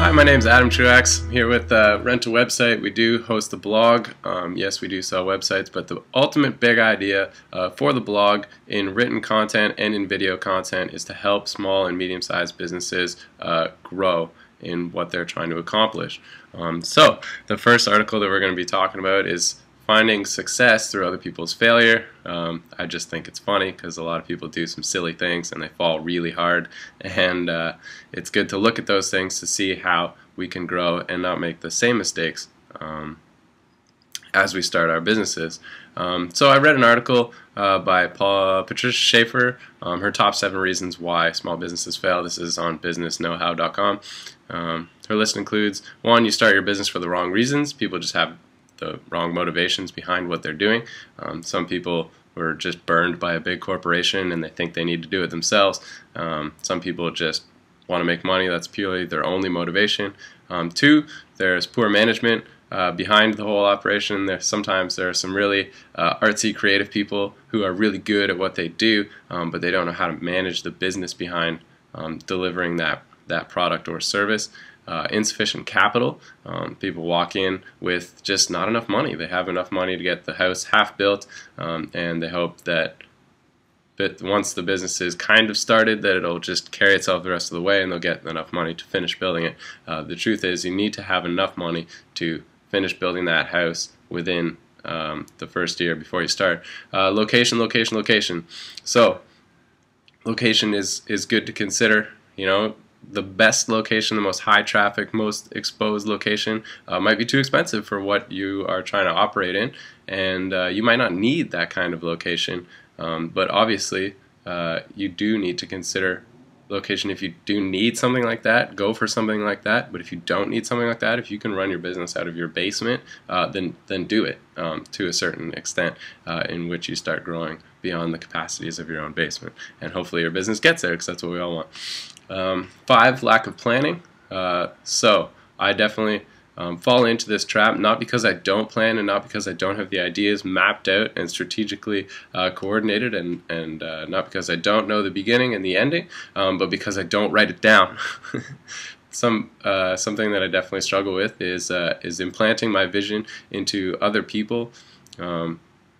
Hi, my name is Adam Truax. I'm here with Rent a Website. We do host a blog. Yes, we do sell websites, but the ultimate big idea for the blog in written content and in video content is to help small and medium-sized businesses grow in what they're trying to accomplish. So the first article that we're going to be talking about is finding success through other people's failure. I just think it's funny because a lot of people do some silly things and they fall really hard, and it's good to look at those things to see how we can grow and not make the same mistakes as we start our businesses. So I read an article by Patricia Schaefer, her top 7 reasons why small businesses fail. This is on businessknowhow.com. Her list includes: 1, you start your business for the wrong reasons. People just have the wrong motivations behind what they're doing. Some people were just burned by a big corporation and they think they need to do it themselves. Some people just want to make money. That's purely their only motivation. 2, there's poor management behind the whole operation. Sometimes there are some really artsy, creative people who are really good at what they do, but they don't know how to manage the business behind delivering that product or service. Insufficient capital. People walk in with just not enough money. They have enough money to get the house half built, and they hope that once the business is kind of started, that it'll just carry itself the rest of the way and they'll get enough money to finish building it. The truth is, you need to have enough money to finish building that house within the first year before you start. Location, location, location. So location is good to consider. You know, the best location, the most high traffic, most exposed location might be too expensive for what you are trying to operate in, and you might not need that kind of location, but obviously you do need to consider location. If you do need something like that, go for something like that. But if you don't need something like that, if you can run your business out of your basement, then do it to a certain extent, in which you start growing beyond the capacities of your own basement, and hopefully your business gets there, because that's what we all want. 5, lack of planning. So I definitely fall into this trap, not because I don't plan and not because I don't have the ideas mapped out and strategically coordinated, and not because I don't know the beginning and the ending, but because I don't write it down. Something that I definitely struggle with is implanting my vision into other people,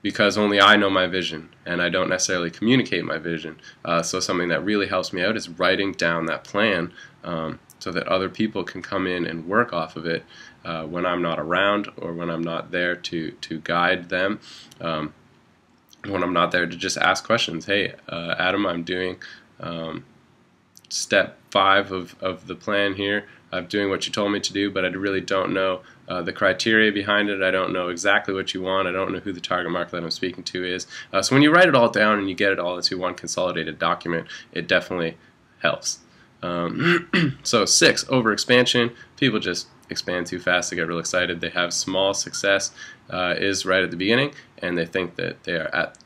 because only I know my vision and I don't necessarily communicate my vision. So something that really helps me out is writing down that plan, so that other people can come in and work off of it when I'm not around, or when I'm not there to guide them, when I'm not there to just ask questions. Hey, Adam, I'm doing step 5 of the plan here. I'm doing what you told me to do, but I really don't know the criteria behind it. I don't know exactly what you want. I don't know who the target market that I'm speaking to is. So when you write it all down and you get it all into one consolidated document, it definitely helps. So 6, overexpansion. People just expand too fast. They get real excited. They have small success is right at the beginning, and they think that they are at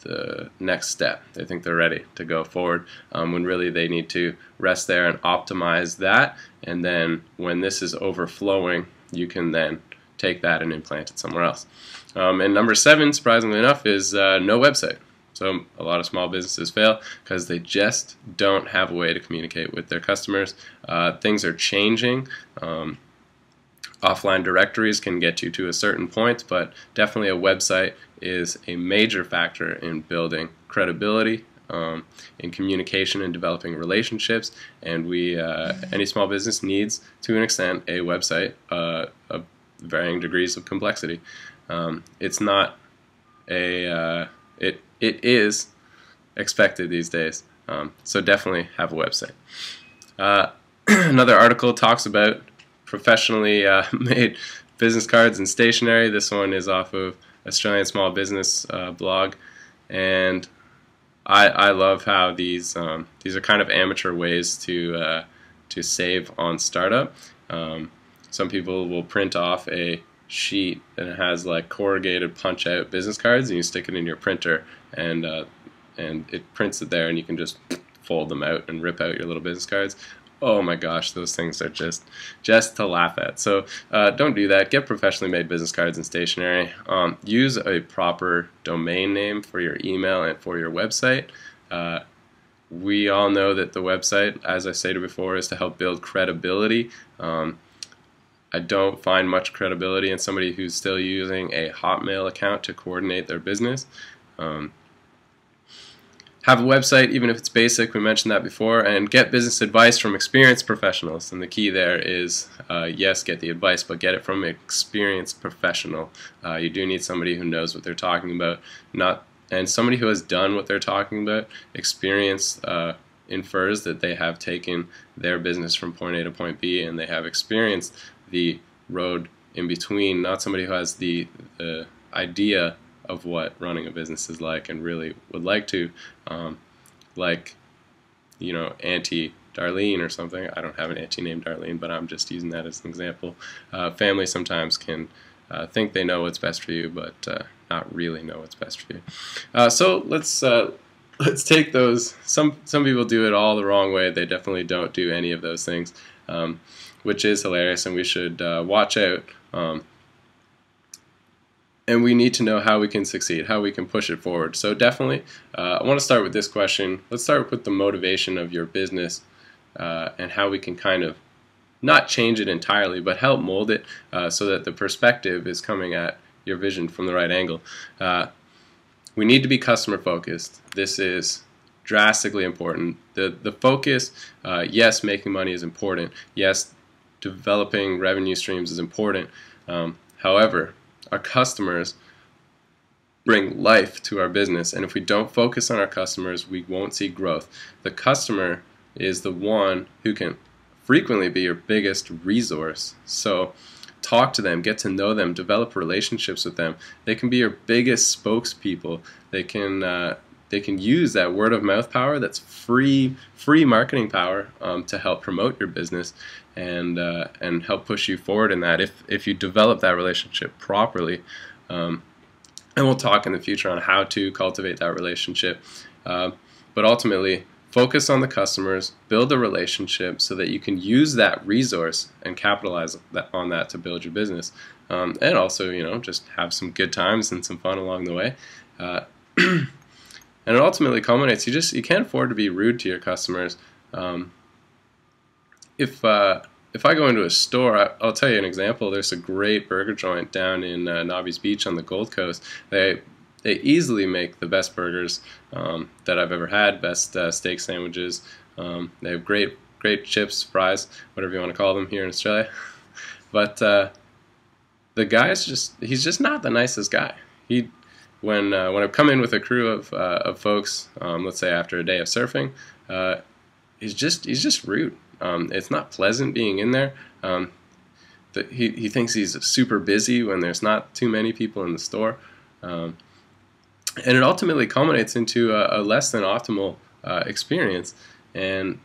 the next step. They think they're ready to go forward, when really they need to rest there and optimize that, and then when this is overflowing, you can then take that and implant it somewhere else. And number 7, surprisingly enough, is no website. So a lot of small businesses fail because they just don't have a way to communicate with their customers. Things are changing. Offline directories can get you to a certain point, but definitely a website is a major factor in building credibility, in communication and developing relationships. And any small business needs, to an extent, a website of varying degrees of complexity. It's not a it is expected these days. So definitely have a website. Another article talks about professionally made business cards and stationery. This one is off of Australian Small Business Blog, and I love how these are kind of amateur ways to save on startup. Some people will print off a sheet and it has like corrugated punch out business cards, and you stick it in your printer, and it prints it there, and you can just fold them out and rip out your little business cards. Oh my gosh, those things are just to laugh at. So don't do that. Get professionally made business cards and stationery. Use a proper domain name for your email and for your website. We all know that the website, as I stated before, is to help build credibility. I don't find much credibility in somebody who's still using a Hotmail account to coordinate their business. Have a website, even if it's basic, we mentioned that before, and get business advice from experienced professionals. And the key there is, yes, get the advice, but get it from an experienced professional. You do need somebody who knows what they're talking about, and somebody who has done what they're talking about. Experience infers that they have taken their business from point A to point B, and they have experienced the road in between, not somebody who has the idea of what running a business is like and really would like to, like, you know, Auntie Darlene or something. I don't have an auntie named Darlene, but I'm just using that as an example. Family sometimes can think they know what's best for you, but not really know what's best for you. So let's take those. Some people do it all the wrong way. They definitely don't do any of those things, which is hilarious, and we should watch out. And we need to know how we can succeed, how we can push it forward. So definitely, I want to start with this question. Let's start with the motivation of your business and how we can kind of not change it entirely, but help mold it so that the perspective is coming at your vision from the right angle. We need to be customer focused. This is drastically important. The focus, yes, making money is important. Yes, developing revenue streams is important. However, our customers bring life to our business, and if we don't focus on our customers, we won't see growth. The customer is the one who can frequently be your biggest resource. So talk to them, get to know them, develop relationships with them. They can be your biggest spokespeople. They can use that word of mouth power, that's free marketing power, to help promote your business and help push you forward in that if you develop that relationship properly. And we'll talk in the future on how to cultivate that relationship. But ultimately, focus on the customers, build a relationship so that you can use that resource and capitalize on that to build your business. And also, you know, just have some good times and some fun along the way. And it ultimately culminates, you can't afford to be rude to your customers. If I go into a store, I'll tell you an example. There's a great burger joint down in Nobby's Beach on the Gold Coast. They easily make the best burgers that I've ever had, best steak sandwiches. They have great chips, fries, whatever you want to call them here in Australia. But the guy's he's just not the nicest guy. When I've come in with a crew of folks, let's say after a day of surfing, he's just rude. It's not pleasant being in there. He thinks he's super busy when there's not too many people in the store, and it ultimately culminates into a less than optimal experience. And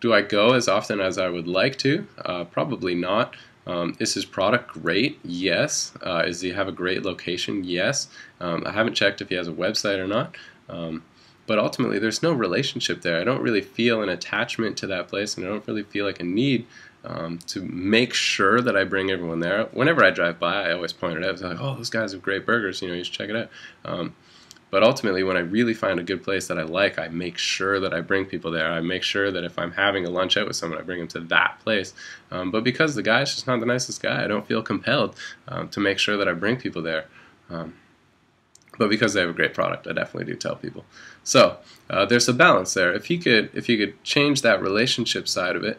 do I go as often as I would like to? Probably not. Is his product great? Yes. Does he have a great location? Yes. I haven't checked if he has a website or not. But ultimately, there's no relationship there. I don't really feel an attachment to that place, and I don't really feel like a need to make sure that I bring everyone there. Whenever I drive by, I always point it out. It's like, oh, those guys have great burgers. You know, you should check it out. But ultimately, when I really find a good place that I like, I make sure that I bring people there. I make sure that if I'm having a lunch out with someone, I bring them to that place. But because the guy's just not the nicest guy, I don't feel compelled to make sure that I bring people there. But because they have a great product, I definitely do tell people. So there's a balance there. If he could change that relationship side of it,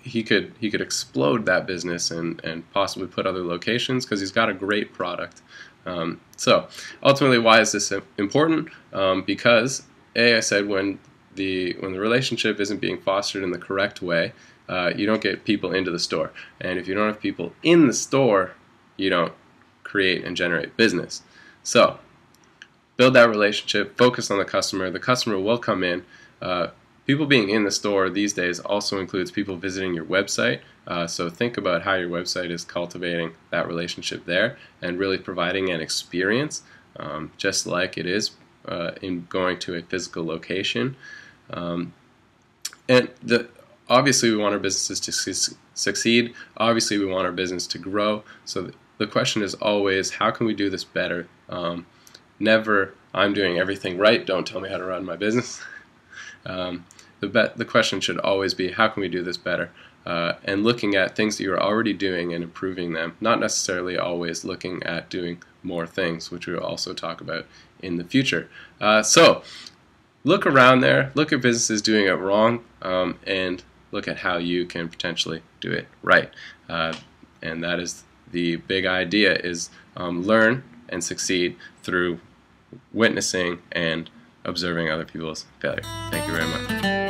he could explode that business and possibly put other locations because he's got a great product. So ultimately, why is this important? Because I said when the relationship isn't being fostered in the correct way, you don't get people into the store, and if you don't have people in the store, you don't create and generate business. So build that relationship, focus on the customer. The customer will come in. People being in the store these days also includes people visiting your website. So think about how your website is cultivating that relationship there and really providing an experience, just like it is in going to a physical location. Obviously, we want our businesses to succeed. Obviously, we want our business to grow. So the question is always, how can we do this better? Never I'm doing everything right, don't tell me how to run my business. The question should always be, how can we do this better? And looking at things that you're already doing and improving them, not necessarily always looking at doing more things, which we'll also talk about in the future. So look around there, look at businesses doing it wrong, and look at how you can potentially do it right. And that is the big idea, is learn and succeed through witnessing and observing other people's failure. Thank you very much.